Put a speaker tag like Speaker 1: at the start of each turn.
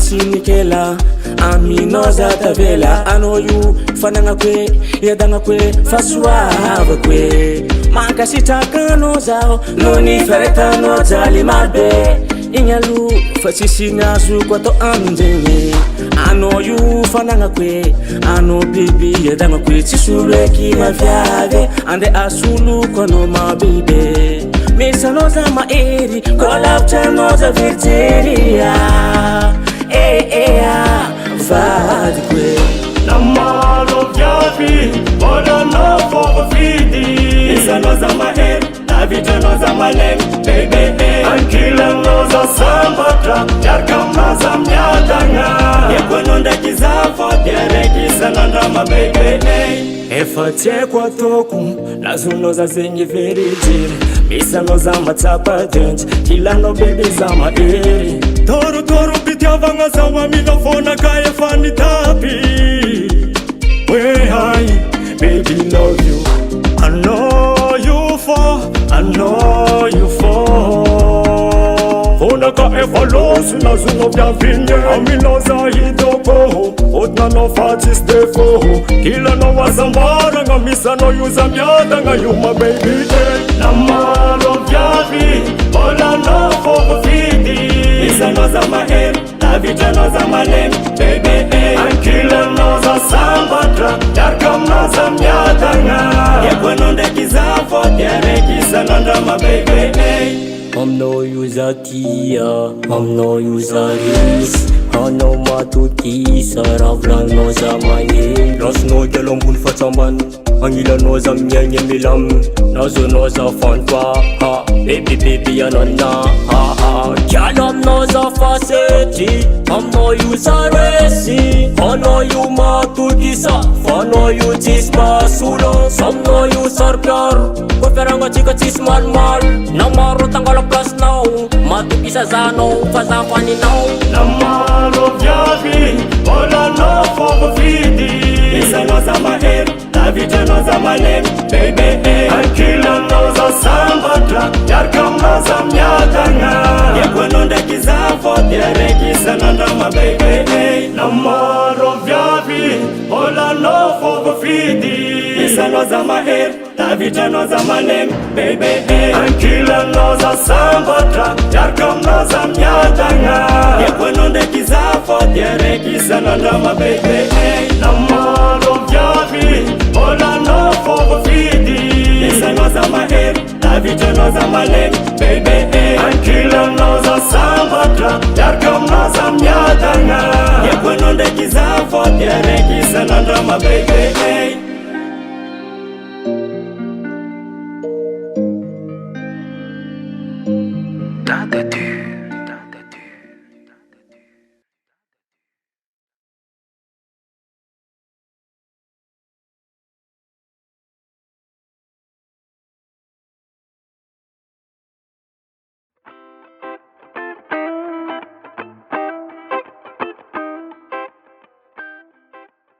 Speaker 1: sinikela aminao za tavela anao io fanagna kwe iadagna kwe fasoava kwe mankasitrakanao zao no ny faretanao jaly mabe igny alo fa tsisy niazoko atao aminjegny anao io fanagna kwe anao biby iadagna kwe tsisy olo eky maviave ande asoloko anao mabibe misy anao za mahery koa lavitra anao za verjeria vady kwe
Speaker 2: namalo viavy mbola anao fôva fidy misy anao za mahery lavitra anao za malemy bebe ankilanao za sambatra miaraka aminao za miadagna eko anao ndraiky za fody araiky isan'andrama bebe efa tsy haiko ataoko nazonao za zegny verijiry misy anao za matsapa denjy kilanao bebe za mahery torotoro mpitiavagna zao amina vonaka efa nitapy wehai baby love you I know you for vonaka efa loso nazonao viavinye aminao za hitoko otinanao fa tsisy defo kilanao azambaragna misy anao io za miadagna io ma baby namalo viavy mbola anao fôva fidy misy anao za mahery lavitra anao za malemy bebe ankilanao za sambatra miaraka aminao za miadagna eko anao ndraiky za fody araiky isan'andrama bebe
Speaker 3: aminao io za tia aminao io za risy anao matotisa raha volaninao za mahery rasonao kelo ambony fatsambany agnilanao za miaigny milamy nazonao za fantoa bebibebe anana kialo aminao za fasetry aminao io za resy anao io matokisa fanao io tsisy masolo saminao io sarpiaro koa fiaragnatsika tsisy malomalo na maro tangala plasinao matokisa zanao fa za faninao
Speaker 2: namalo viavy mbola anao fôva fidy misy anao za mahery lavitra anao za malemy bebe ankilanao za sambatra miaraka aminao za miadagna eko anao ndraiky za fody araiky isan'andrama bebe namalo viavy mbola anao fôva fidy misy anao za mahery lavitra anao za malemy bebe ankilanao za sambatra miaraka aminao za miadagna eko anao ndraiky za fody araiky isan'andrama bebe namalo viavy mbola anao fôva fidy misy anao za mahery lavitra anao za malemy bebe ankilanao za sambatra miaraka aminao za miadagna eko anao ndraiky za fody araiky isan'andrama bebe